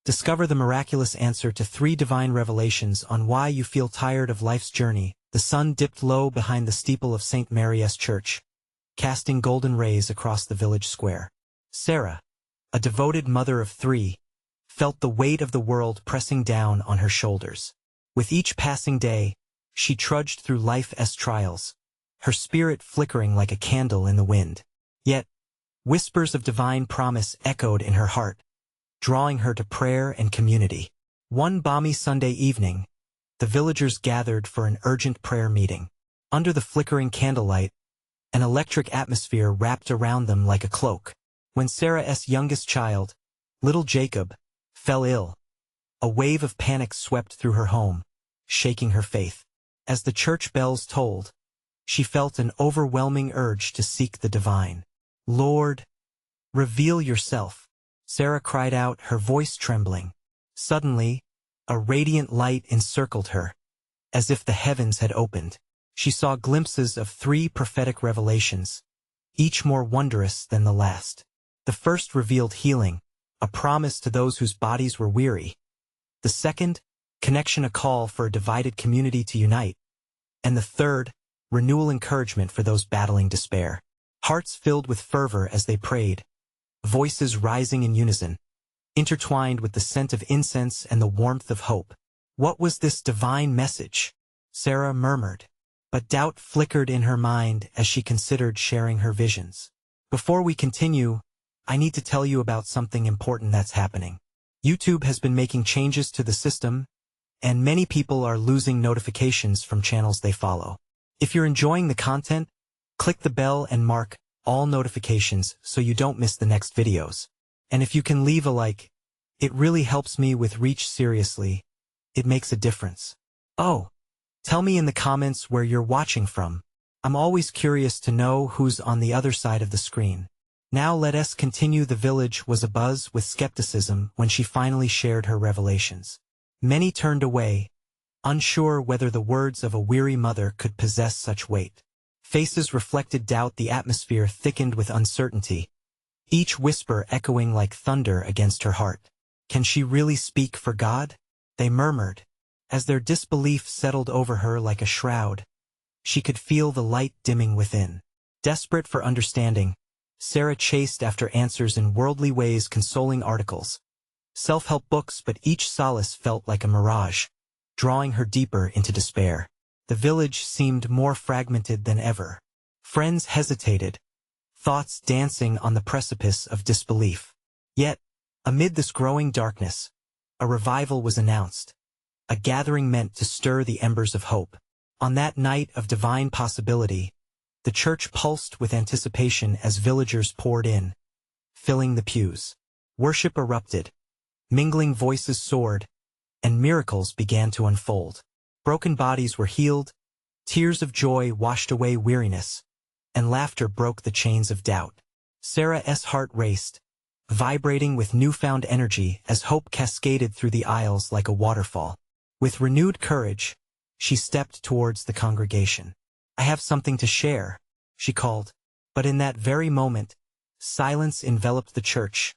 Discover the miraculous answer to 3 divine revelations on why you feel tired of life's journey. The sun dipped low behind the steeple of St. Mary's Church, casting golden rays across the village square. Sarah, a devoted mother of 3, felt the weight of the world pressing down on her shoulders. With each passing day, she trudged through life's trials, her spirit flickering like a candle in the wind. Yet, whispers of divine promise echoed in her heart, drawing her to prayer and community. One balmy Sunday evening, the villagers gathered for an urgent prayer meeting. Under the flickering candlelight, an electric atmosphere wrapped around them like a cloak. When Sarah's youngest child, little Jacob, fell ill, a wave of panic swept through her home, shaking her faith. As the church bells tolled, she felt an overwhelming urge to seek the divine. "Lord, reveal yourself," Sarah cried out, her voice trembling. Suddenly, a radiant light encircled her, as if the heavens had opened. She saw glimpses of 3 prophetic revelations, each more wondrous than the last. The first revealed healing, a promise to those whose bodies were weary. The second, connection, a call for a divided community to unite. And the third, renewal, encouragement for those battling despair. Hearts filled with fervor as they prayed, voices rising in unison, intertwined with the scent of incense and the warmth of hope. What was this divine message? Sarah murmured, but doubt flickered in her mind as she considered sharing her visions. Before we continue, I need to tell you about something important that's happening. YouTube has been making changes to the system, and many people are losing notifications from channels they follow. If you're enjoying the content, click the bell and mark all notifications so you don't miss the next videos. And if you can leave a like, it really helps me with reach. Seriously, it makes a difference. Oh, tell me in the comments where you're watching from. I'm always curious to know who's on the other side of the screen. Now let us continue. The village was abuzz with skepticism when she finally shared her revelations. Many turned away, unsure whether the words of a weary mother could possess such weight. Faces reflected doubt. The atmosphere thickened with uncertainty, each whisper echoing like thunder against her heart. Can she really speak for God? They murmured. As their disbelief settled over her like a shroud, she could feel the light dimming within. Desperate for understanding, Sarah chased after answers in worldly ways, consoling articles, self-help books, but each solace felt like a mirage, drawing her deeper into despair. The village seemed more fragmented than ever. Friends hesitated, thoughts dancing on the precipice of disbelief. Yet, amid this growing darkness, a revival was announced, a gathering meant to stir the embers of hope. On that night of divine possibility, the church pulsed with anticipation as villagers poured in, filling the pews. Worship erupted, mingling voices soared, and miracles began to unfold. Broken bodies were healed, tears of joy washed away weariness, and laughter broke the chains of doubt. Sarah's heart raced, vibrating with newfound energy as hope cascaded through the aisles like a waterfall. With renewed courage, she stepped towards the congregation. "I have something to share," she called. But in that very moment, silence enveloped the church,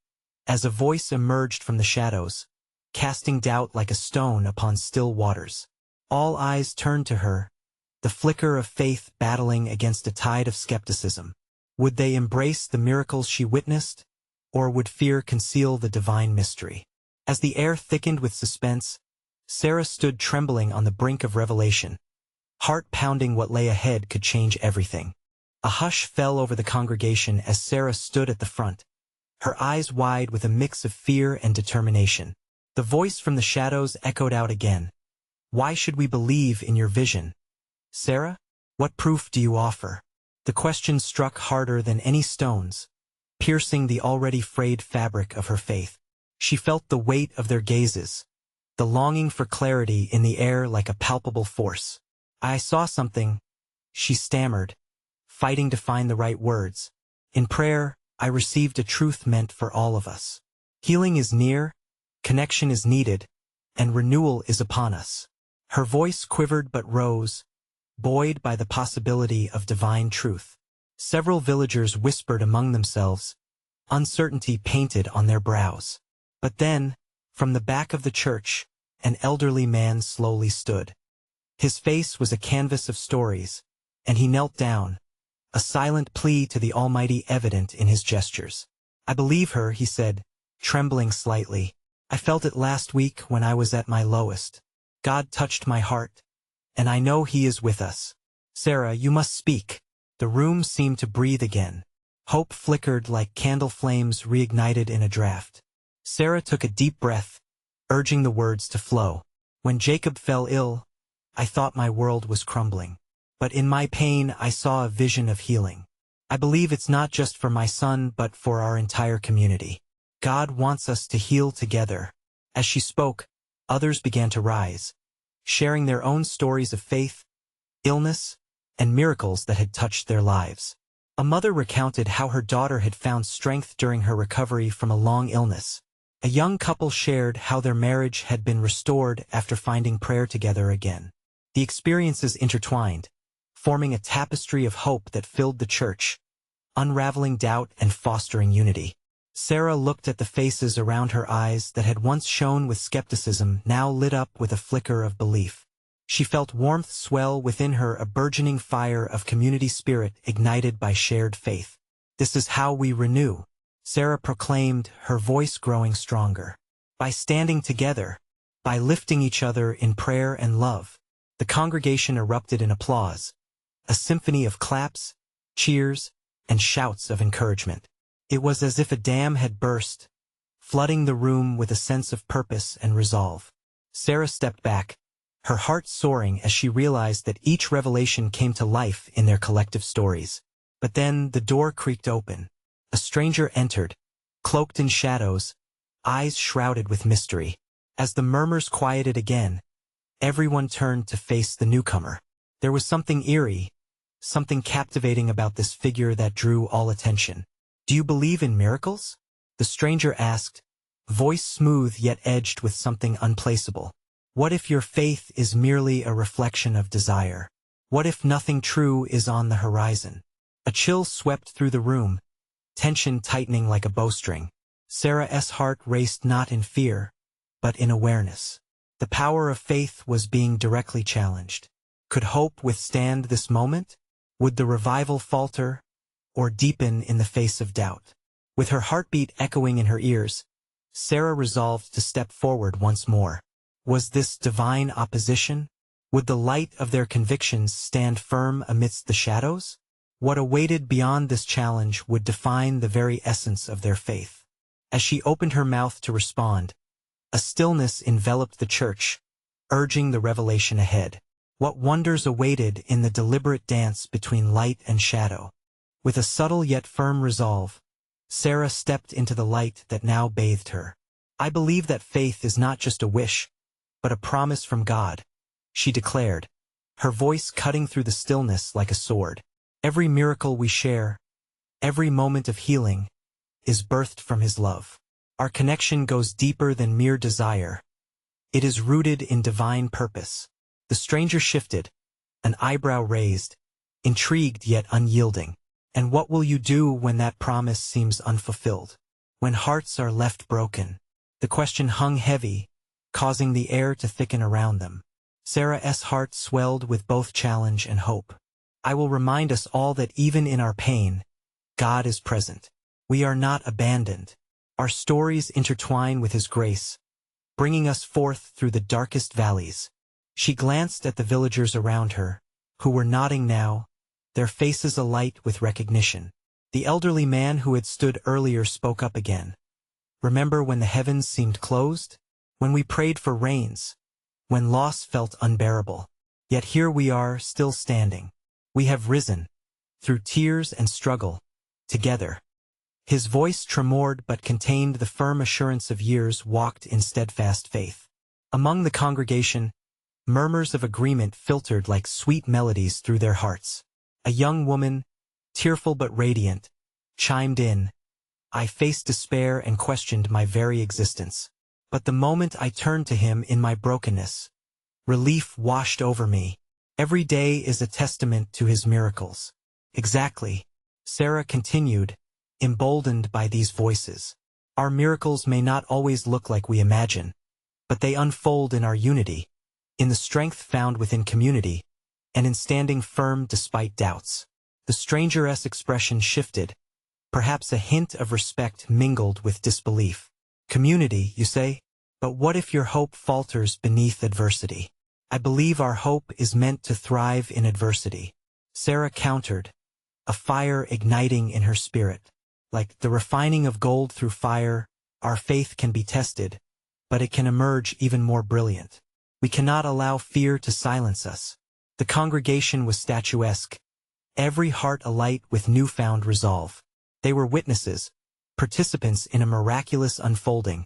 as a voice emerged from the shadows, casting doubt like a stone upon still waters. All eyes turned to her, the flicker of faith battling against a tide of skepticism. Would they embrace the miracles she witnessed, or would fear conceal the divine mystery? As the air thickened with suspense, Sarah stood trembling on the brink of revelation, heart pounding. What lay ahead could change everything. A hush fell over the congregation as Sarah stood at the front, her eyes wide with a mix of fear and determination. The voice from the shadows echoed out again. "Why should we believe in your vision, Sarah? What proof do you offer?" The question struck harder than any stones, piercing the already frayed fabric of her faith. She felt the weight of their gazes, the longing for clarity in the air like a palpable force. "I saw something," she stammered, fighting to find the right words. "In prayer, I received a truth meant for all of us. Healing is near, connection is needed, and renewal is upon us." Her voice quivered but rose, buoyed by the possibility of divine truth. Several villagers whispered among themselves, uncertainty painted on their brows. But then, From the back of the church, an elderly man slowly stood. His face was a canvas of stories, and he knelt down, a silent plea to the Almighty evident in his gestures. "I believe her," he said, trembling slightly. "I felt it last week when I was at my lowest. God touched my heart, and I know He is with us. Sarah, you must speak." The room seemed to breathe again. Hope flickered like candle flames reignited in a draft. Sarah took a deep breath, urging the words to flow. "When Jacob fell ill, I thought my world was crumbling. But in my pain I saw a vision of healing. I believe it's not just for my son but for our entire community. God wants us to heal together." As she spoke, others began to rise, sharing their own stories of faith, illness, and miracles that had touched their lives. A mother recounted how her daughter had found strength during her recovery from a long illness. A young couple shared how their marriage had been restored after finding prayer together again. The experiences intertwined, forming a tapestry of hope that filled the church, unraveling doubt and fostering unity. Sarah looked at the faces around her, eyes that had once shone with skepticism now lit up with a flicker of belief. She felt warmth swell within her, a burgeoning fire of community spirit ignited by shared faith. "This is how we renew," Sarah proclaimed, her voice growing stronger. "By standing together, by lifting each other in prayer and love." The congregation erupted in applause, a symphony of claps, cheers, and shouts of encouragement. It was as if a dam had burst, flooding the room with a sense of purpose and resolve. Sarah stepped back, her heart soaring as she realized that each revelation came to life in their collective stories. But then the door creaked open. A stranger entered, cloaked in shadows, eyes shrouded with mystery. As the murmurs quieted again, everyone turned to face the newcomer. There was something eerie, something captivating about this figure that drew all attention. "Do you believe in miracles?" the stranger asked, voice smooth yet edged with something unplaceable. "What if your faith is merely a reflection of desire? What if nothing true is on the horizon?" A chill swept through the room, tension tightening like a bowstring. Sarah's heart raced not in fear, but in awareness. The power of faith was being directly challenged. Could hope withstand this moment? Would the revival falter, or deepen in the face of doubt? With her heartbeat echoing in her ears, Sarah resolved to step forward once more. Was this divine opposition? Would the light of their convictions stand firm amidst the shadows? What awaited beyond this challenge would define the very essence of their faith. As she opened her mouth to respond, a stillness enveloped the church, urging the revelation ahead. What wonders awaited in the deliberate dance between light and shadow? With a subtle yet firm resolve, Sarah stepped into the light that now bathed her. "I believe that faith is not just a wish, but a promise from God," she declared, her voice cutting through the stillness like a sword. "Every miracle we share, every moment of healing, is birthed from His love. Our connection goes deeper than mere desire. It is rooted in divine purpose." The stranger shifted, an eyebrow raised, intrigued yet unyielding. "And what will you do when that promise seems unfulfilled? When hearts are left broken?" The question hung heavy, causing the air to thicken around them. Sarah's heart swelled with both challenge and hope. "I will remind us all that even in our pain, God is present. We are not abandoned. Our stories intertwine with His grace, bringing us forth through the darkest valleys." She glanced at the villagers around her, who were nodding now, their faces alight with recognition. The elderly man who had stood earlier spoke up again. "Remember when the heavens seemed closed? When we prayed for rains? When loss felt unbearable? Yet here we are, still standing. We have risen, through tears and struggle, together." His voice tremored but contained the firm assurance of years walked in steadfast faith. Among the congregation, murmurs of agreement filtered like sweet melodies through their hearts. A young woman, tearful but radiant, chimed in, "I faced despair and questioned my very existence. But the moment I turned to Him in my brokenness, relief washed over me. Every day is a testament to His miracles." "Exactly," Sarah continued, emboldened by these voices. Our miracles may not always look like we imagine, but they unfold in our unity, in the strength found within community, and in standing firm despite doubts. The stranger's expression shifted, perhaps a hint of respect mingled with disbelief. Community, you say? But what if your hope falters beneath adversity? I believe our hope is meant to thrive in adversity. Sarah countered, a fire igniting in her spirit. Like the refining of gold through fire, our faith can be tested, but it can emerge even more brilliant. We cannot allow fear to silence us. The congregation was statuesque, every heart alight with newfound resolve. They were witnesses, participants in a miraculous unfolding,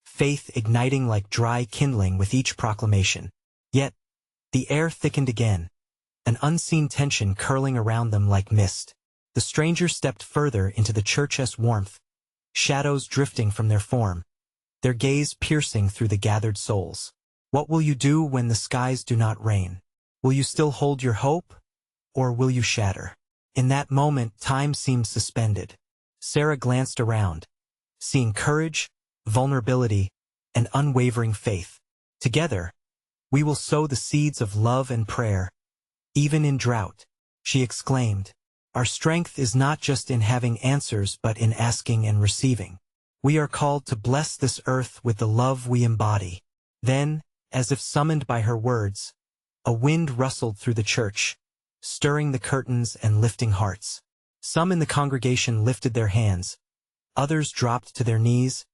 faith igniting like dry kindling with each proclamation. Yet, the air thickened again, an unseen tension curling around them like mist. The stranger stepped further into the church's warmth, shadows drifting from their form, their gaze piercing through the gathered souls. What will you do when the skies do not rain? Will you still hold your hope, or will you shatter? In that moment, time seemed suspended. Sarah glanced around, seeing courage, vulnerability, and unwavering faith. Together, we will sow the seeds of love and prayer, even in drought, she exclaimed. Our strength is not just in having answers but in asking and receiving. We are called to bless this earth with the love we embody. Then, as if summoned by her words, a wind rustled through the church, stirring the curtains and lifting hearts. Some in the congregation lifted their hands, others dropped to their knees,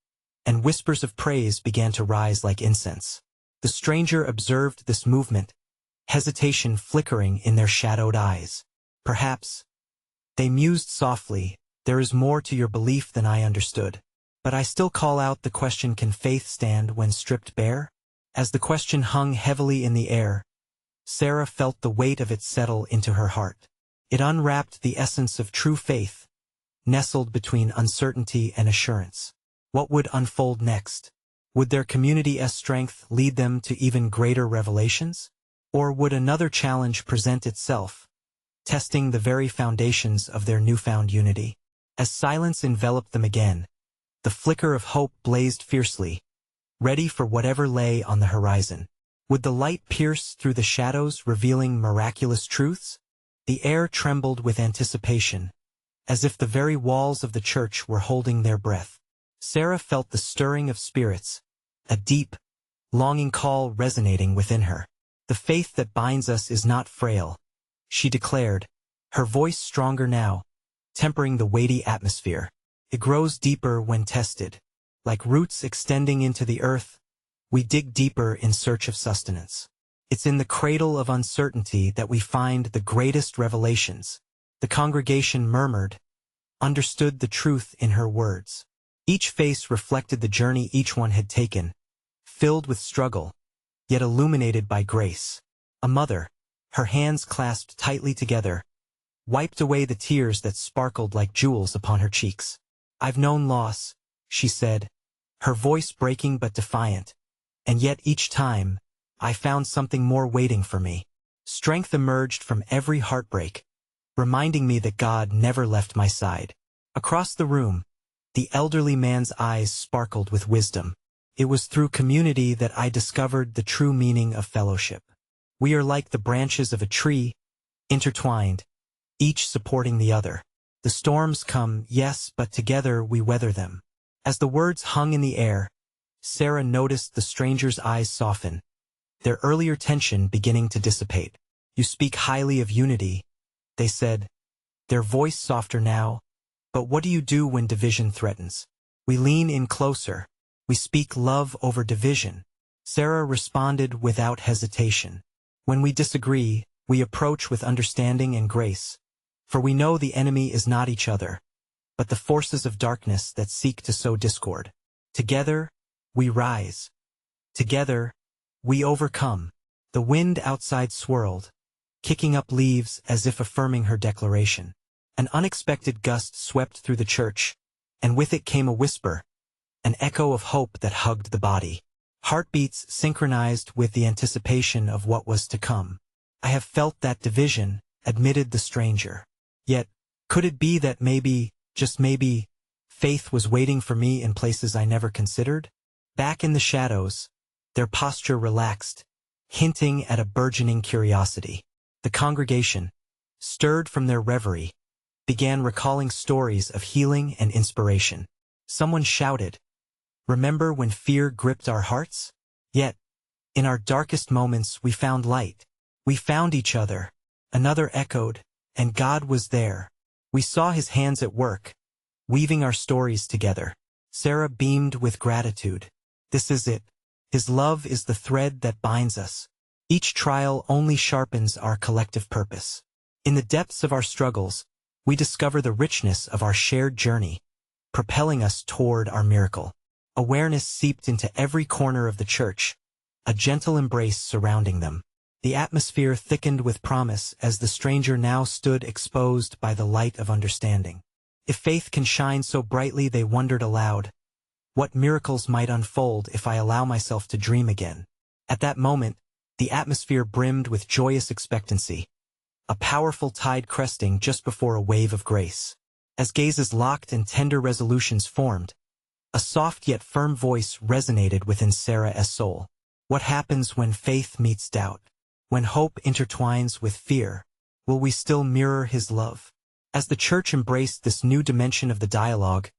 and whispers of praise began to rise like incense. The stranger observed this movement, hesitation flickering in their shadowed eyes. Perhaps, they mused softly, there is more to your belief than I understood. But I still call out the question, can faith stand when stripped bare? As the question hung heavily in the air, Sarah felt the weight of it settle into her heart. It unwrapped the essence of true faith, nestled between uncertainty and assurance. What would unfold next? Would their community's strength lead them to even greater revelations? Or would another challenge present itself, testing the very foundations of their newfound unity? As silence enveloped them again, the flicker of hope blazed fiercely, ready for whatever lay on the horizon. Would the light pierce through the shadows, revealing miraculous truths? The air trembled with anticipation, as if the very walls of the church were holding their breath. Sarah felt the stirring of spirits, a deep, longing call resonating within her. The faith that binds us is not frail, she declared, her voice stronger now, tempering the weighty atmosphere. It grows deeper when tested. Like roots extending into the earth, we dig deeper in search of sustenance. It's in the cradle of uncertainty that we find the greatest revelations. The congregation murmured, understood the truth in her words. Each face reflected the journey each one had taken, filled with struggle, yet illuminated by grace. A mother, her hands clasped tightly together, wiped away the tears that sparkled like jewels upon her cheeks. I've known loss, she said, her voice breaking but defiant, and yet each time, I found something more waiting for me. Strength emerged from every heartbreak, reminding me that God never left my side. Across the room, the elderly man's eyes sparkled with wisdom. It was through community that I discovered the true meaning of fellowship. We are like the branches of a tree, intertwined, each supporting the other. The storms come, yes, but together we weather them. As the words hung in the air, Sarah noticed the stranger's eyes soften, their earlier tension beginning to dissipate. You speak highly of unity, they said, their voice softer now. But what do you do when division threatens? We lean in closer. We speak love over division. Sarah responded without hesitation. When we disagree, we approach with understanding and grace. For we know the enemy is not each other, but the forces of darkness that seek to sow discord. Together, we rise. Together, we overcome. The wind outside swirled, kicking up leaves as if affirming her declaration. An unexpected gust swept through the church, and with it came a whisper, an echo of hope that hugged the body. Heartbeats synchronized with the anticipation of what was to come. I have felt that division, admitted the stranger. Yet, could it be that maybe, just maybe, Faith was waiting for me in places I never considered. Back in the shadows, their posture relaxed, hinting at a burgeoning curiosity. The congregation, stirred from their reverie, began recalling stories of healing and inspiration. Someone shouted, "Remember when fear gripped our hearts? Yet, in our darkest moments we found light. We found each other." Another echoed, "And God was there. We saw his hands at work, weaving our stories together." Sarah beamed with gratitude. "This is it. His love is the thread that binds us. Each trial only sharpens our collective purpose. In the depths of our struggles, we discover the richness of our shared journey, propelling us toward our miracle." Awareness seeped into every corner of the church, a gentle embrace surrounding them. The atmosphere thickened with promise as the stranger now stood exposed by the light of understanding. If faith can shine so brightly, they wondered aloud, what miracles might unfold if I allow myself to dream again? At that moment, the atmosphere brimmed with joyous expectancy, a powerful tide cresting just before a wave of grace. As gazes locked and tender resolutions formed, a soft yet firm voice resonated within Sarah's soul. What happens when faith meets doubt? When hope intertwines with fear, will we still mirror his love? As the church embraced this new dimension of the dialogue,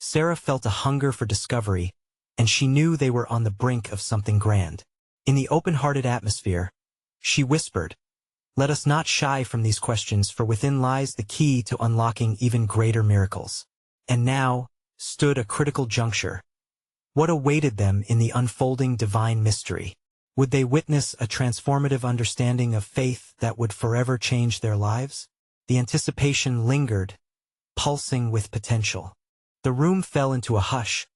Sarah felt a hunger for discovery, and she knew they were on the brink of something grand. In the open-hearted atmosphere, she whispered, "Let us not shy from these questions, for within lies the key to unlocking even greater miracles." And now stood a critical juncture. What awaited them in the unfolding divine mystery? Would they witness a transformative understanding of faith that would forever change their lives? The anticipation lingered, pulsing with potential. The room fell into a hush,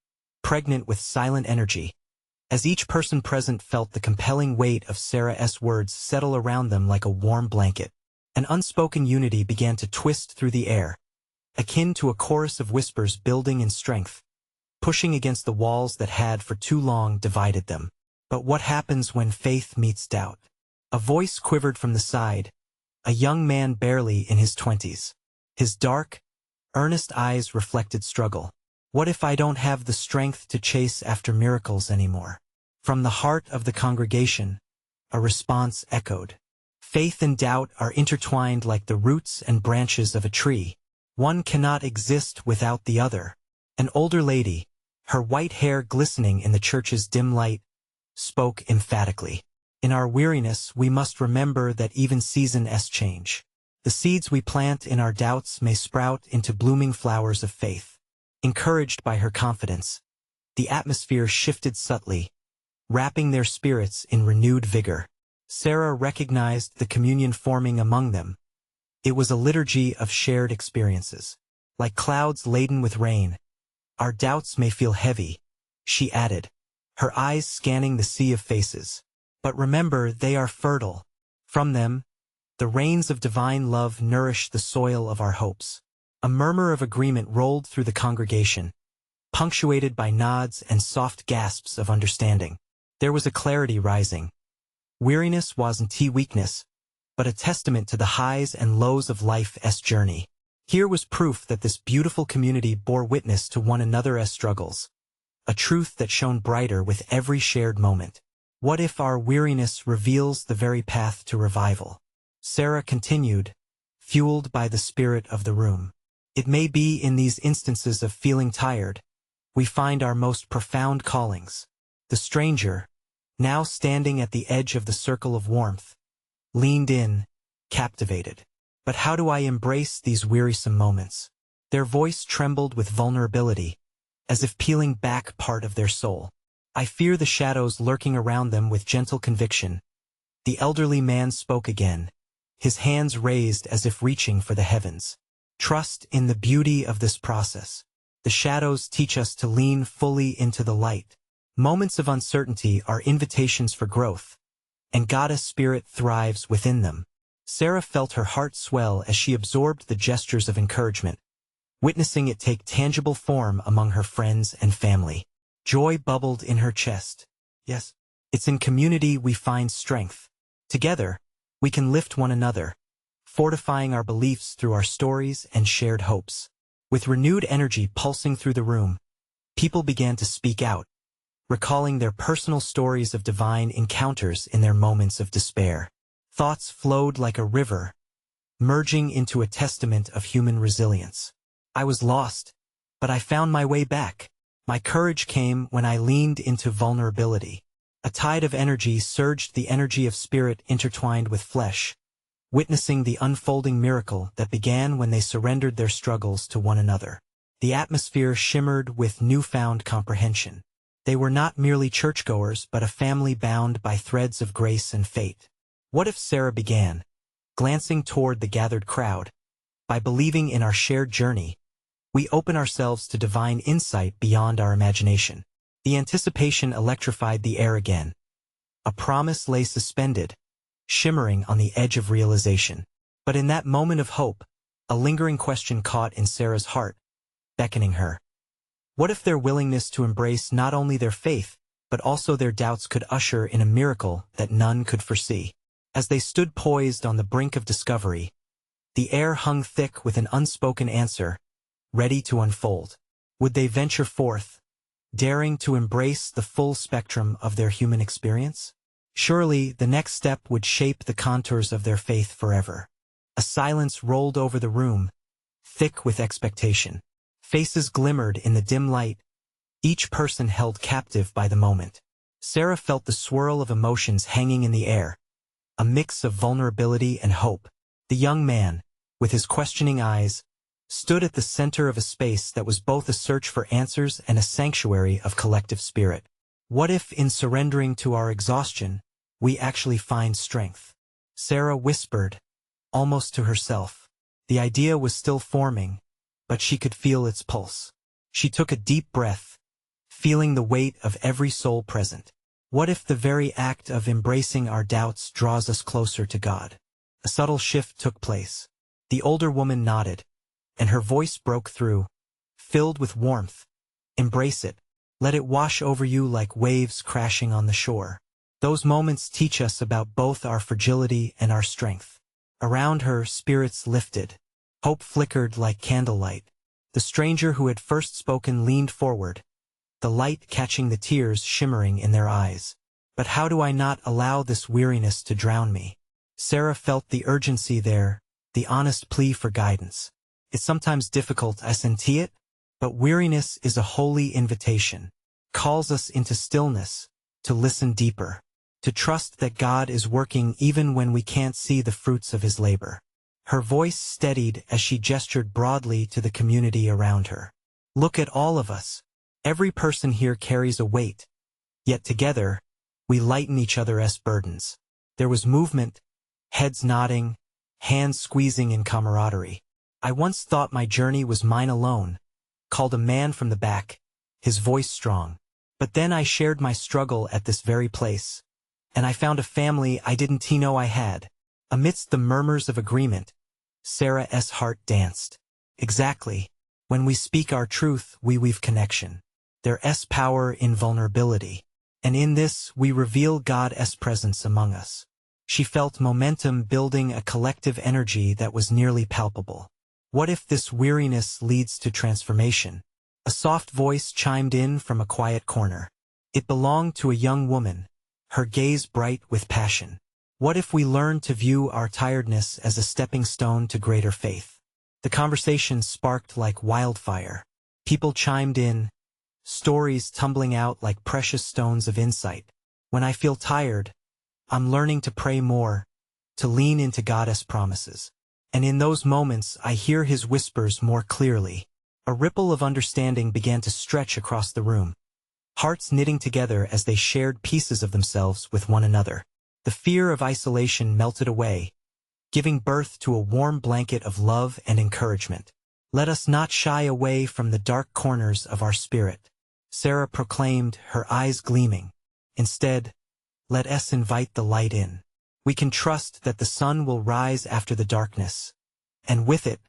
pregnant with silent energy, as each person present felt the compelling weight of Sarah's words settle around them like a warm blanket. An unspoken unity began to twist through the air, akin to a chorus of whispers building in strength, pushing against the walls that had for too long divided them. But what happens when faith meets doubt? A voice quivered from the side, a young man barely in his 20s. His dark, earnest eyes reflected struggle. "What if I don't have the strength to chase after miracles anymore?" From the heart of the congregation, a response echoed. "Faith and doubt are intertwined like the roots and branches of a tree. One cannot exist without the other." An older lady, her white hair glistening in the church's dim light, spoke emphatically. "In our weariness, we must remember that even seasons change. The seeds we plant in our doubts may sprout into blooming flowers of faith." Encouraged by her confidence, the atmosphere shifted subtly, wrapping their spirits in renewed vigor. Sarah recognized the communion forming among them. It was a liturgy of shared experiences. "Like clouds laden with rain, our doubts may feel heavy," she added, her eyes scanning the sea of faces. "But remember, they are fertile. From them, the rains of divine love nourish the soil of our hopes." A murmur of agreement rolled through the congregation, punctuated by nods and soft gasps of understanding. There was a clarity rising. Weariness wasn't weakness, but a testament to the highs and lows of life's journey. Here was proof that this beautiful community bore witness to one another's struggles, a truth that shone brighter with every shared moment. What if our weariness reveals the very path to revival? Sarah continued, fueled by the spirit of the room. It may be in these instances of feeling tired, we find our most profound callings. The stranger, now standing at the edge of the circle of warmth, leaned in, captivated. But how do I embrace these wearisome moments? Their voice trembled with vulnerability, as if peeling back part of their soul. I fear the shadows lurking around them with gentle conviction. The elderly man spoke again, his hands raised as if reaching for the heavens. Trust in the beauty of this process. The shadows teach us to lean fully into the light. Moments of uncertainty are invitations for growth, and God's Spirit thrives within them. Sarah felt her heart swell as she absorbed the gestures of encouragement, witnessing it take tangible form among her friends and family. Joy bubbled in her chest. Yes, it's in community we find strength. Together, we can lift one another, fortifying our beliefs through our stories and shared hopes. With renewed energy pulsing through the room, people began to speak out, recalling their personal stories of divine encounters in their moments of despair. Thoughts flowed like a river, merging into a testament of human resilience. I was lost, but I found my way back. My courage came when I leaned into vulnerability. A tide of energy surged, the energy of spirit intertwined with flesh, witnessing the unfolding miracle that began when they surrendered their struggles to one another. The atmosphere shimmered with newfound comprehension. They were not merely churchgoers but a family bound by threads of grace and fate. What if Sarah began, glancing toward the gathered crowd, by believing in our shared journey, we open ourselves to divine insight beyond our imagination. The anticipation electrified the air again. A promise lay suspended, shimmering on the edge of realization. But in that moment of hope, a lingering question caught in Sarah's heart, beckoning her. What if their willingness to embrace not only their faith, but also their doubts could usher in a miracle that none could foresee? As they stood poised on the brink of discovery, the air hung thick with an unspoken answer, ready to unfold. Would they venture forth, daring to embrace the full spectrum of their human experience? Surely, the next step would shape the contours of their faith forever. A silence rolled over the room, thick with expectation. Faces glimmered in the dim light, each person held captive by the moment. Sarah felt the swirl of emotions hanging in the air, a mix of vulnerability and hope. The young man, with his questioning eyes, stood at the center of a space that was both a search for answers and a sanctuary of collective spirit. What if, in surrendering to our exhaustion, we actually find strength? Sarah whispered, almost to herself. The idea was still forming, but she could feel its pulse. She took a deep breath, feeling the weight of every soul present. What if the very act of embracing our doubts draws us closer to God? A subtle shift took place. The older woman nodded, and her voice broke through, filled with warmth. Embrace it. Let it wash over you like waves crashing on the shore. Those moments teach us about both our fragility and our strength. Around her, spirits lifted. Hope flickered like candlelight. The stranger who had first spoken leaned forward, the light catching the tears shimmering in their eyes. But how do I not allow this weariness to drown me? Sarah felt the urgency there, the honest plea for guidance. It's sometimes difficult, I senti it, but weariness is a holy invitation. Calls us into stillness, to listen deeper, to trust that God is working even when we can't see the fruits of his labor. Her voice steadied as she gestured broadly to the community around her. Look at all of us. Every person here carries a weight, yet together, we lighten each other's burdens. There was movement, heads nodding, hands squeezing in camaraderie. I once thought my journey was mine alone, called a man from the back, his voice strong. But then I shared my struggle at this very place, and I found a family I didn't know I had. Amidst the murmurs of agreement, Sarah's heart danced. Exactly. When we speak our truth, we weave connection. There's power in vulnerability. And in this, we reveal God's presence among us. She felt momentum building, a collective energy that was nearly palpable. What if this weariness leads to transformation? A soft voice chimed in from a quiet corner. It belonged to a young woman, her gaze bright with passion. What if we learn to view our tiredness as a stepping stone to greater faith? The conversation sparked like wildfire. People chimed in, stories tumbling out like precious stones of insight. When I feel tired, I'm learning to pray more, to lean into God's promises. And in those moments, I hear his whispers more clearly. A ripple of understanding began to stretch across the room, hearts knitting together as they shared pieces of themselves with one another. The fear of isolation melted away, giving birth to a warm blanket of love and encouragement. Let us not shy away from the dark corners of our spirit, Sarah proclaimed, her eyes gleaming. Instead, let us invite the light in. We can trust that the sun will rise after the darkness, and with it,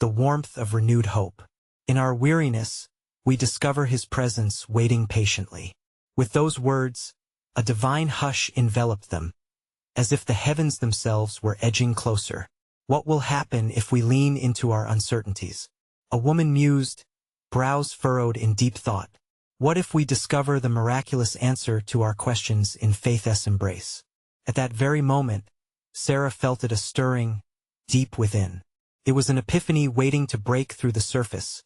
the warmth of renewed hope. In our weariness, we discover his presence waiting patiently. With those words, a divine hush enveloped them, as if the heavens themselves were edging closer. What will happen if we lean into our uncertainties? A woman mused, brows furrowed in deep thought. What if we discover the miraculous answer to our questions in faith's embrace? At that very moment, Sarah felt it a stirring, deep within. It was an epiphany waiting to break through the surface,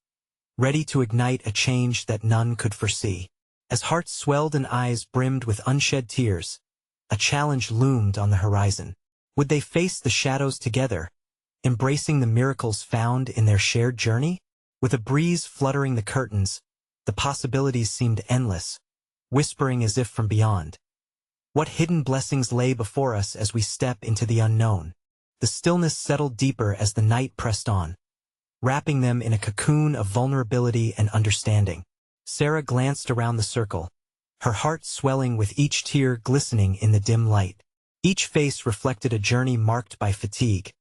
ready to ignite a change that none could foresee. As hearts swelled and eyes brimmed with unshed tears, a challenge loomed on the horizon. Would they face the shadows together, embracing the miracles found in their shared journey? With a breeze fluttering the curtains, the possibilities seemed endless, whispering as if from beyond. What hidden blessings lay before us as we step into the unknown? The stillness settled deeper as the night pressed on, wrapping them in a cocoon of vulnerability and understanding. Sarah glanced around the circle, her heart swelling with each tear glistening in the dim light. Each face reflected a journey marked by fatigue,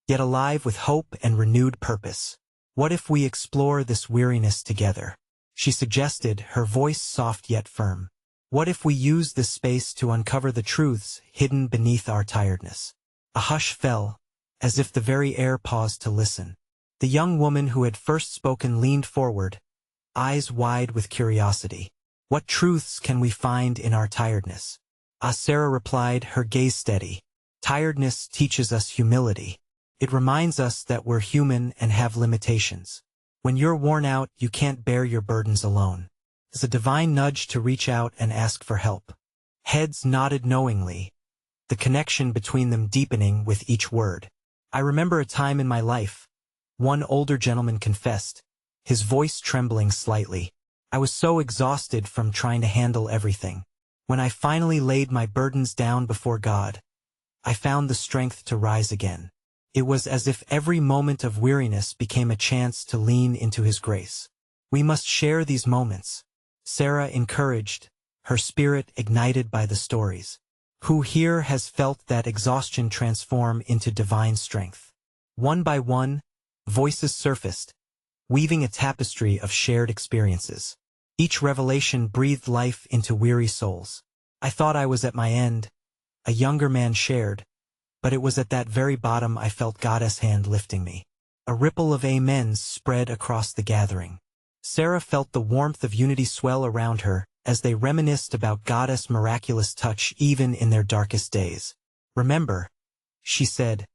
yet alive with hope and renewed purpose. What if we explore this weariness together? She suggested, her voice soft yet firm. What if we use this space to uncover the truths hidden beneath our tiredness? A hush fell, as if the very air paused to listen. The young woman who had first spoken leaned forward, eyes wide with curiosity. What truths can we find in our tiredness? Sarah replied, her gaze steady. Tiredness teaches us humility. It reminds us that we're human and have limitations. When you're worn out, you can't bear your burdens alone. It's a divine nudge to reach out and ask for help. Heads nodded knowingly, the connection between them deepening with each word. I remember a time in my life, one older gentleman confessed, his voice trembling slightly. I was so exhausted from trying to handle everything. When I finally laid my burdens down before God, I found the strength to rise again. It was as if every moment of weariness became a chance to lean into His grace. We must share these moments, Sarah encouraged, her spirit ignited by the stories. Who here has felt that exhaustion transform into divine strength? One by one, voices surfaced, weaving a tapestry of shared experiences. Each revelation breathed life into weary souls. I thought I was at my end, a younger man shared, but it was at that very bottom I felt God's hand lifting me. A ripple of amens spread across the gathering. Sarah felt the warmth of unity swell around her as they reminisced about God's miraculous touch even in their darkest days. Remember, she said,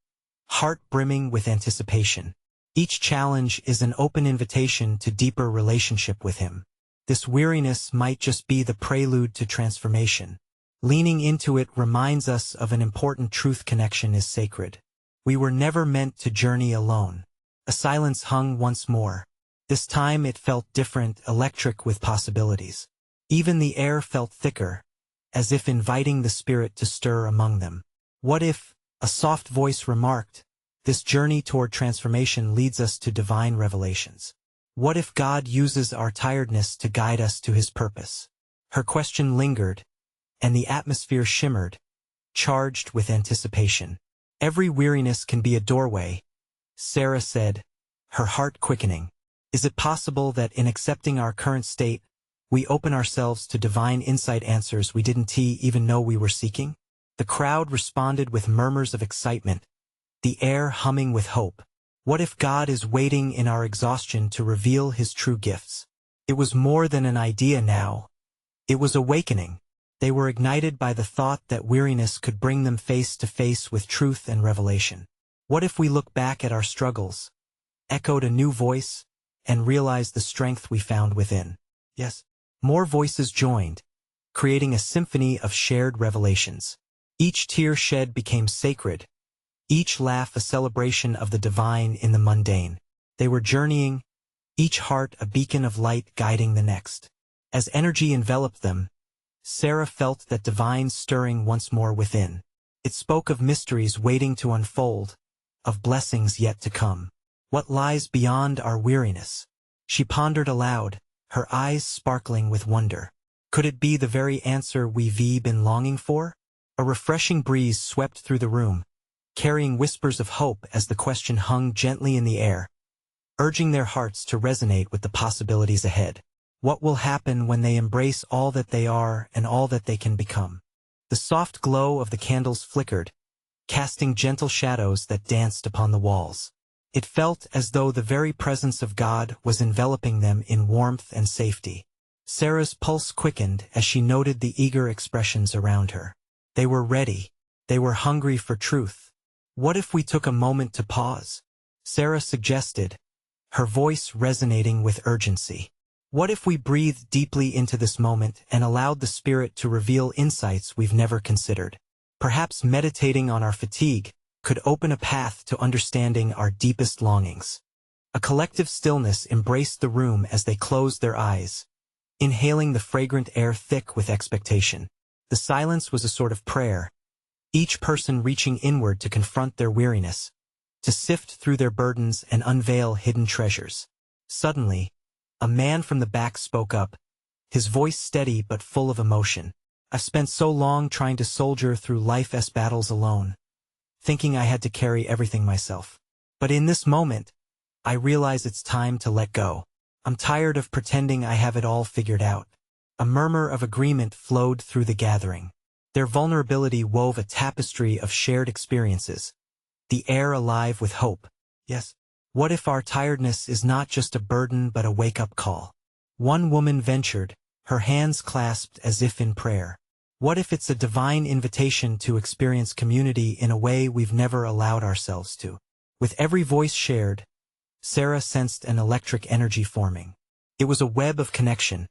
heart brimming with anticipation. Each challenge is an open invitation to deeper relationship with Him. This weariness might just be the prelude to transformation. Leaning into it reminds us of an important truth: connection is sacred. We were never meant to journey alone. A silence hung once more. This time it felt different, electric with possibilities. Even the air felt thicker, as if inviting the Spirit to stir among them. What if, a soft voice remarked, this journey toward transformation leads us to divine revelations? What if God uses our tiredness to guide us to His purpose? Her question lingered, and the atmosphere shimmered, charged with anticipation. Every weariness can be a doorway, Sarah said, her heart quickening. Is it possible that in accepting our current state, we open ourselves to divine insight, answers we didn't even know we were seeking? The crowd responded with murmurs of excitement, the air humming with hope. What if God is waiting in our exhaustion to reveal His true gifts? It was more than an idea now. It was awakening. They were ignited by the thought that weariness could bring them face to face with truth and revelation. What if we look back at our struggles, echoed a new voice, and realize the strength we found within? Yes. More voices joined, creating a symphony of shared revelations. Each tear shed became sacred, each laugh a celebration of the divine in the mundane. They were journeying, each heart a beacon of light guiding the next. As energy enveloped them, Sarah felt that divine stirring once more within. It spoke of mysteries waiting to unfold, of blessings yet to come. What lies beyond our weariness? She pondered aloud, her eyes sparkling with wonder. Could it be the very answer we've been longing for? A refreshing breeze swept through the room, carrying whispers of hope as the question hung gently in the air, urging their hearts to resonate with the possibilities ahead. What will happen when they embrace all that they are and all that they can become? The soft glow of the candles flickered, casting gentle shadows that danced upon the walls. It felt as though the very presence of God was enveloping them in warmth and safety. Sarah's pulse quickened as she noted the eager expressions around her. They were ready. They were hungry for truth. "What if we took a moment to pause?" Sarah suggested, her voice resonating with urgency. "What if we breathed deeply into this moment and allowed the Spirit to reveal insights we've never considered? Perhaps meditating on our fatigue could open a path to understanding our deepest longings." A collective stillness embraced the room as they closed their eyes, inhaling the fragrant air thick with expectation. The silence was a sort of prayer, each person reaching inward to confront their weariness, to sift through their burdens and unveil hidden treasures. Suddenly, a man from the back spoke up, his voice steady but full of emotion. "I've spent so long trying to soldier through life's battles alone, thinking I had to carry everything myself. But in this moment, I realize it's time to let go. I'm tired of pretending I have it all figured out." A murmur of agreement flowed through the gathering. Their vulnerability wove a tapestry of shared experiences, the air alive with hope. "Yes. What if our tiredness is not just a burden but a wake-up call?" One woman ventured, her hands clasped as if in prayer. "What if it's a divine invitation to experience community in a way we've never allowed ourselves to?" With every voice shared, Sarah sensed an electric energy forming. It was a web of connection,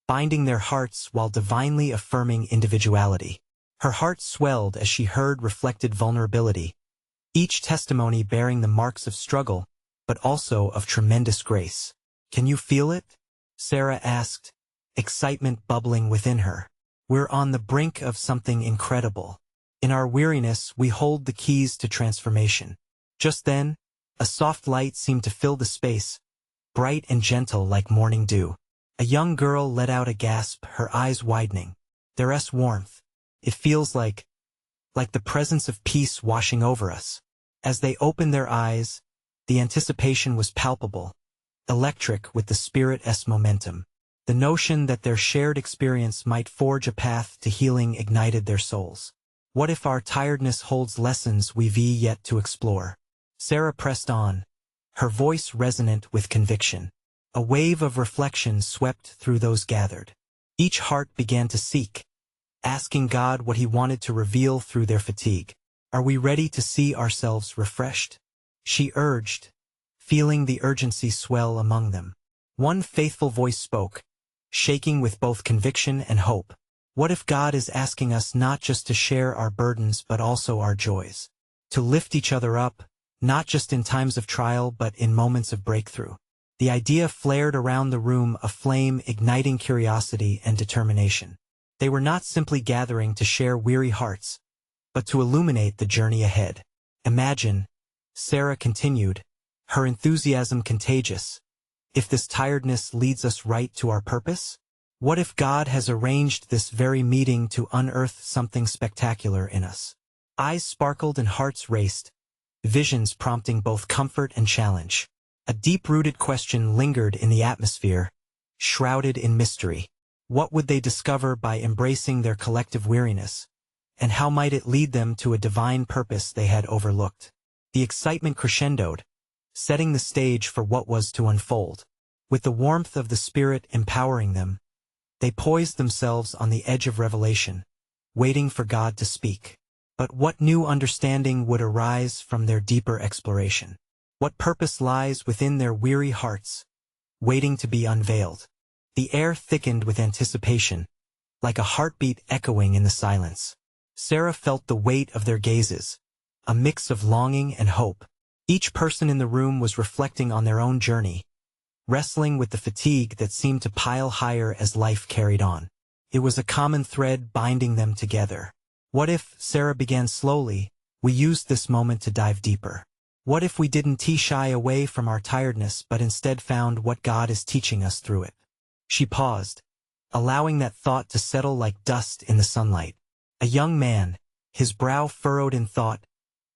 binding their hearts while divinely affirming individuality. Her heart swelled as she heard reflected vulnerability, each testimony bearing the marks of struggle, but also of tremendous grace. "Can you feel it?" Sarah asked, excitement bubbling within her. "We're on the brink of something incredible. In our weariness, we hold the keys to transformation." Just then, a soft light seemed to fill the space, bright and gentle like morning dew. A young girl let out a gasp, her eyes widening. "There's warmth. It feels like the presence of peace washing over us." As they opened their eyes, the anticipation was palpable, electric with the Spirit's momentum. The notion that their shared experience might forge a path to healing ignited their souls. "What if our tiredness holds lessons we've yet to explore?" Sarah pressed on, her voice resonant with conviction. A wave of reflection swept through those gathered. Each heart began to seek, asking God what He wanted to reveal through their fatigue. "Are we ready to see ourselves refreshed?" she urged, feeling the urgency swell among them. One faithful voice spoke, shaking with both conviction and hope. "What if God is asking us not just to share our burdens but also our joys? To lift each other up, not just in times of trial but in moments of breakthrough?" The idea flared around the room, a flame igniting curiosity and determination. They were not simply gathering to share weary hearts, but to illuminate the journey ahead. "Imagine," Sarah continued, her enthusiasm contagious, "if this tiredness leads us right to our purpose? What if God has arranged this very meeting to unearth something spectacular in us?" Eyes sparkled and hearts raced, visions prompting both comfort and challenge. A deep-rooted question lingered in the atmosphere, shrouded in mystery. What would they discover by embracing their collective weariness, and how might it lead them to a divine purpose they had overlooked? The excitement crescendoed, setting the stage for what was to unfold. With the warmth of the Spirit empowering them, they poised themselves on the edge of revelation, waiting for God to speak. But what new understanding would arise from their deeper exploration? What purpose lies within their weary hearts, waiting to be unveiled? The air thickened with anticipation, like a heartbeat echoing in the silence. Sarah felt the weight of their gazes, a mix of longing and hope. Each person in the room was reflecting on their own journey, wrestling with the fatigue that seemed to pile higher as life carried on. It was a common thread binding them together. "What if," Sarah began slowly, "we used this moment to dive deeper? What if we didn't shy away from our tiredness but instead found what God is teaching us through it?" She paused, allowing that thought to settle like dust in the sunlight. A young man, his brow furrowed in thought,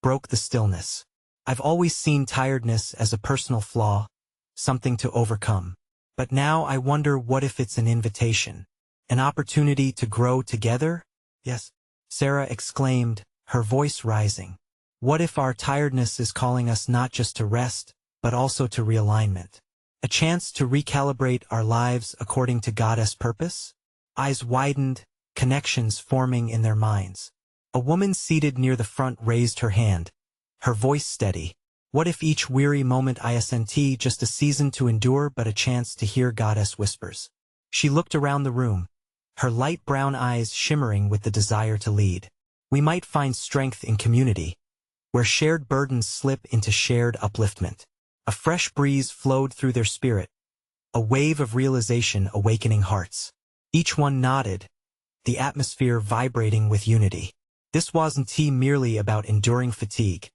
broke the stillness. "I've always seen tiredness as a personal flaw, something to overcome. But now I wonder, what if it's an invitation, an opportunity to grow together?" "Yes," Sarah exclaimed, her voice rising. What if our tiredness is calling us not just to rest, but also to realignment? A chance to recalibrate our lives according to Goddess' purpose? Eyes widened, connections forming in their minds. A woman seated near the front raised her hand, her voice steady. What if each weary moment isn't just a season to endure but a chance to hear Goddess whispers? She looked around the room, her light brown eyes shimmering with the desire to lead. We might find strength in community, where shared burdens slip into shared upliftment. A fresh breeze flowed through their spirit, a wave of realization awakening hearts. Each one nodded, the atmosphere vibrating with unity. This wasn't merely about enduring fatigue.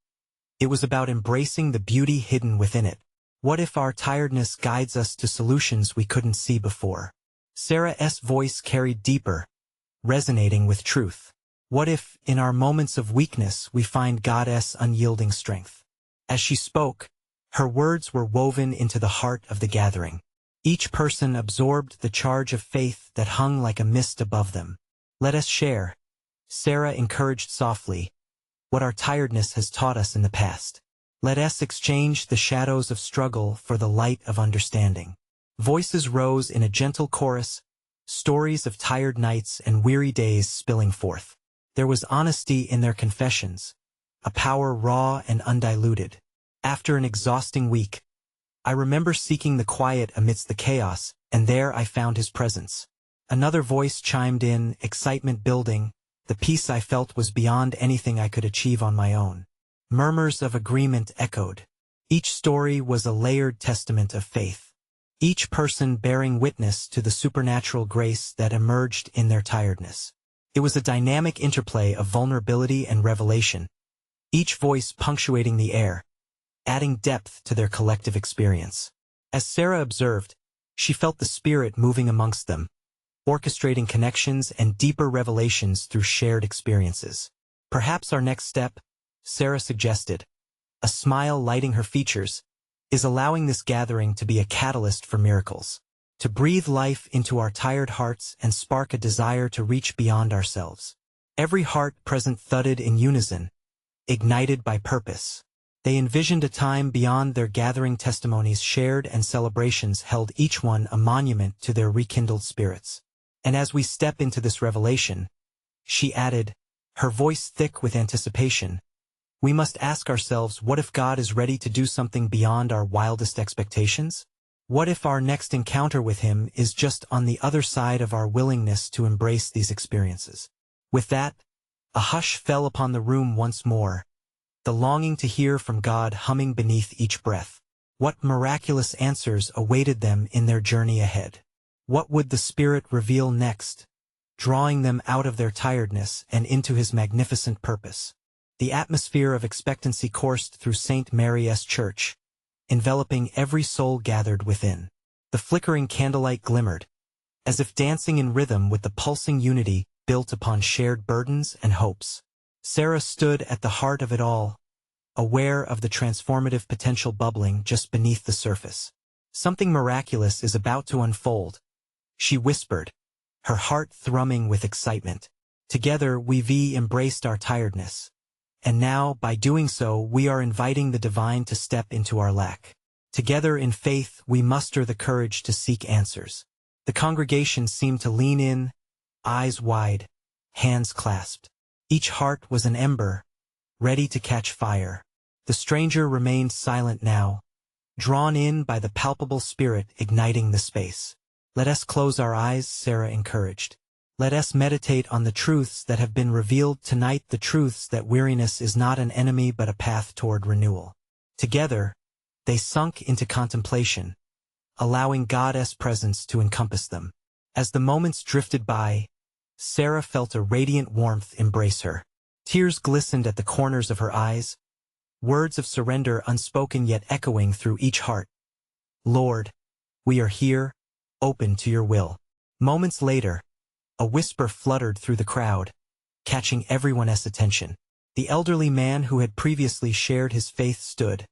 It was about embracing the beauty hidden within it. What if our tiredness guides us to solutions we couldn't see before? Sarah's voice carried deeper, resonating with truth. What if, in our moments of weakness, we find Goddess' unyielding strength? As she spoke, her words were woven into the heart of the gathering. Each person absorbed the charge of faith that hung like a mist above them. Let us share, Sarah encouraged softly, what our tiredness has taught us in the past. Let us exchange the shadows of struggle for the light of understanding. Voices rose in a gentle chorus, stories of tired nights and weary days spilling forth. There was honesty in their confessions, a power raw and undiluted. After an exhausting week, I remember seeking the quiet amidst the chaos, and there I found his presence. Another voice chimed in, excitement building. The peace I felt was beyond anything I could achieve on my own. Murmurs of agreement echoed. Each story was a layered testament of faith, each person bearing witness to the supernatural grace that emerged in their tiredness. It was a dynamic interplay of vulnerability and revelation, each voice punctuating the air, adding depth to their collective experience. As Sarah observed, she felt the Spirit moving amongst them, orchestrating connections and deeper revelations through shared experiences. Perhaps our next step, Sarah suggested, a smile lighting her features, is allowing this gathering to be a catalyst for miracles, to breathe life into our tired hearts and spark a desire to reach beyond ourselves. Every heart present thudded in unison, ignited by purpose. They envisioned a time beyond their gathering, testimonies shared and celebrations held, each one a monument to their rekindled spirits. And as we step into this revelation, she added, her voice thick with anticipation, we must ask ourselves, what if God is ready to do something beyond our wildest expectations? What if our next encounter with Him is just on the other side of our willingness to embrace these experiences? With that, a hush fell upon the room once more, the longing to hear from God humming beneath each breath. What miraculous answers awaited them in their journey ahead? What would the Spirit reveal next, drawing them out of their tiredness and into His magnificent purpose? The atmosphere of expectancy coursed through St. Mary's Church, enveloping every soul gathered within. The flickering candlelight glimmered, as if dancing in rhythm with the pulsing unity built upon shared burdens and hopes. Sarah stood at the heart of it all, aware of the transformative potential bubbling just beneath the surface. Something miraculous is about to unfold, she whispered, her heart thrumming with excitement. Together we've embraced our tiredness. And now, by doing so, we are inviting the divine to step into our lack. Together in faith, we muster the courage to seek answers. The congregation seemed to lean in, eyes wide, hands clasped. Each heart was an ember, ready to catch fire. The stranger remained silent now, drawn in by the palpable Spirit igniting the space. Let us close our eyes, Sarah encouraged. Let us meditate on the truths that have been revealed tonight, the truths that weariness is not an enemy but a path toward renewal. Together, they sunk into contemplation, allowing God's presence to encompass them. As the moments drifted by, Sarah felt a radiant warmth embrace her. Tears glistened at the corners of her eyes, words of surrender unspoken yet echoing through each heart. Lord, we are here, open to your will. Moments later, a whisper fluttered through the crowd, catching everyone's attention. The elderly man who had previously shared his faith stood,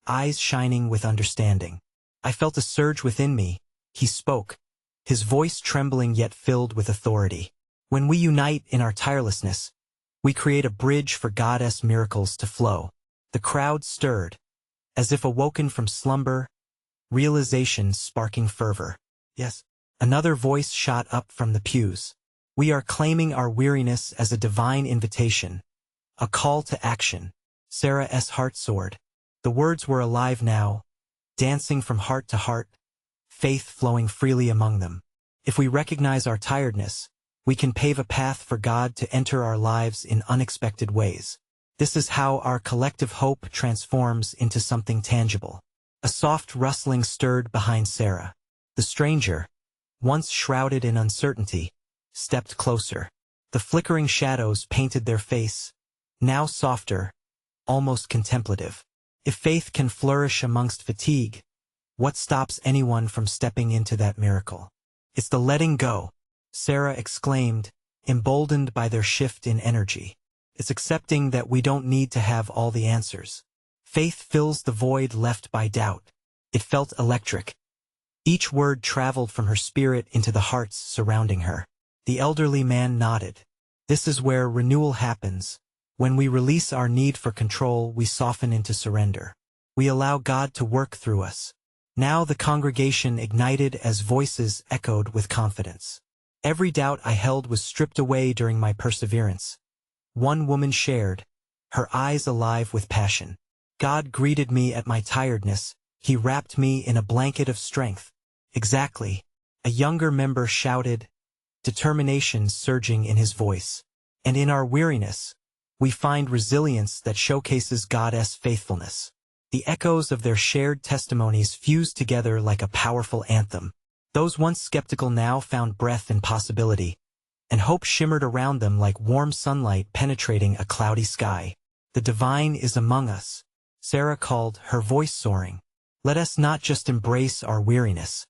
eyes shining with understanding. I felt a surge within me, he spoke, his voice trembling yet filled with authority. When we unite in our tirelessness, We create a bridge for Goddess Miracles to flow. The crowd stirred, as if awoken from slumber, realization sparking fervor. Yes. Another voice shot up from the pews. We are claiming our weariness as a divine invitation, a call to action. Sarah's heart soared. The words were alive now, dancing from heart to heart, faith flowing freely among them. If we recognize our tiredness, we can pave a path for God to enter our lives in unexpected ways. This is how our collective hope transforms into something tangible. A soft rustling stirred behind Sarah. The stranger, once shrouded in uncertainty, stepped closer. The flickering shadows painted their face, now softer, almost contemplative. If faith can flourish amongst fatigue, what stops anyone from stepping into that miracle? It's the letting go, Sarah exclaimed, emboldened by their shift in energy. It's accepting that we don't need to have all the answers. Faith fills the void left by doubt. It felt electric. Each word traveled from her spirit into the hearts surrounding her. The elderly man nodded. This is where renewal happens. When we release our need for control, we soften into surrender. We allow God to work through us. Now the congregation ignited as voices echoed with confidence. Every doubt I held was stripped away during my perseverance. One woman shared, her eyes alive with passion. God greeted me at my tiredness. He wrapped me in a blanket of strength. Exactly. A younger member shouted, determination surging in his voice. And in our weariness, we find resilience that showcases God's faithfulness. The echoes of their shared testimonies fused together like a powerful anthem. Those once skeptical now found breath in possibility, and hope shimmered around them like warm sunlight penetrating a cloudy sky. The divine is among us, Sarah called, her voice soaring. Let us not just embrace our weariness.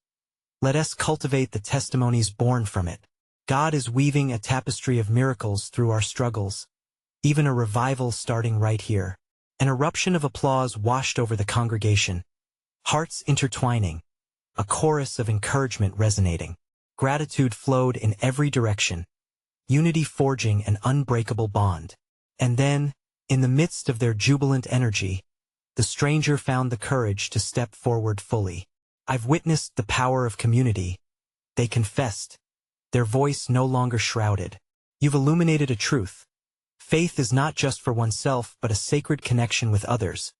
Let us cultivate the testimonies born from it. God is weaving a tapestry of miracles through our struggles, even a revival starting right here. An eruption of applause washed over the congregation, hearts intertwining, a chorus of encouragement resonating. Gratitude flowed in every direction, unity forging an unbreakable bond. And then, in the midst of their jubilant energy, the stranger found the courage to step forward fully. I've witnessed the power of community, they confessed, their voice no longer shrouded. You've illuminated a truth. Faith is not just for oneself but a sacred connection with others,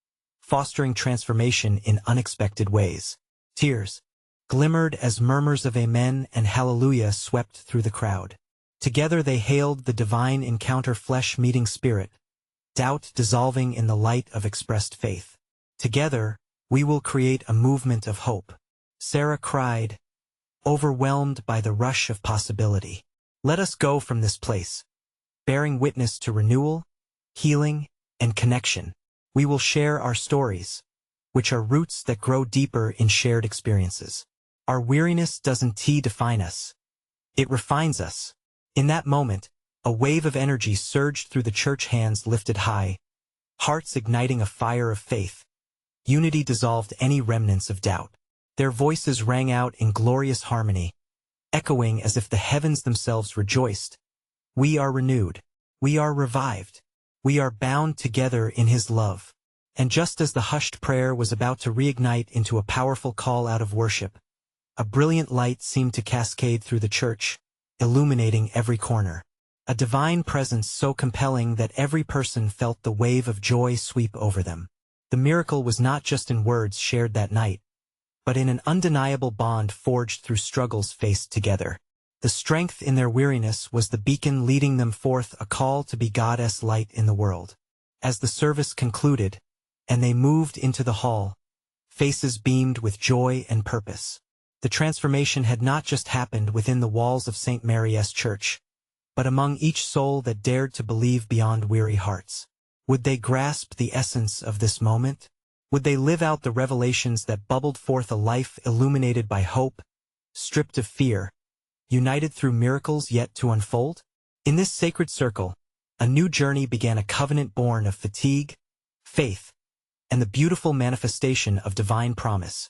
fostering transformation in unexpected ways. Tears glimmered as murmurs of amen and hallelujah swept through the crowd. Together they hailed the divine encounter, flesh meeting spirit, doubt dissolving in the light of expressed faith. Together, we will create a movement of hope. Sarah cried, overwhelmed by the rush of possibility. Let us go from this place, bearing witness to renewal, healing, and connection. We will share our stories, which are roots that grow deeper in shared experiences. Our weariness doesn't define us. It refines us. In that moment, a wave of energy surged through the church, hands lifted high, hearts igniting a fire of faith. Unity dissolved any remnants of doubt. Their voices rang out in glorious harmony, echoing as if the heavens themselves rejoiced. We are renewed. We are revived. We are bound together in His love. And just as the hushed prayer was about to reignite into a powerful call out of worship, a brilliant light seemed to cascade through the church, illuminating every corner. A divine presence so compelling that every person felt the wave of joy sweep over them. The miracle was not just in words shared that night, but in an undeniable bond forged through struggles faced together. The strength in their weariness was the beacon leading them forth, a call to be God's light in the world. As the service concluded, and they moved into the hall, faces beamed with joy and purpose. The transformation had not just happened within the walls of St. Mary's Church, but among each soul that dared to believe beyond weary hearts. Would they grasp the essence of this moment? Would they live out the revelations that bubbled forth, a life illuminated by hope, stripped of fear, united through miracles yet to unfold? In this sacred circle, a new journey began, a covenant born of fatigue, faith, and the beautiful manifestation of divine promise,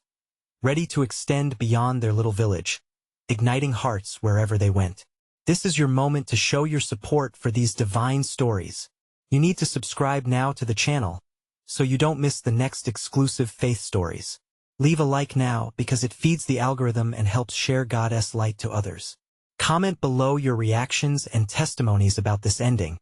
ready to extend beyond their little village, igniting hearts wherever they went. This is your moment to show your support for these divine stories. You need to subscribe now to the channel, so you don't miss the next exclusive faith stories. Leave a like now because it feeds the algorithm and helps share God's light to others. Comment below your reactions and testimonies about this ending,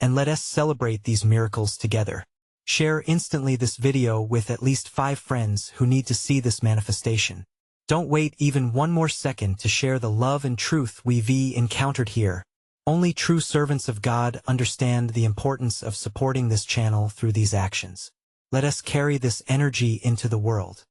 and let us celebrate these miracles together. Share instantly this video with at least 5 friends who need to see this manifestation. Don't wait even one more second to share the love and truth we've encountered here. Only true servants of God understand the importance of supporting this channel through these actions. Let us carry this energy into the world.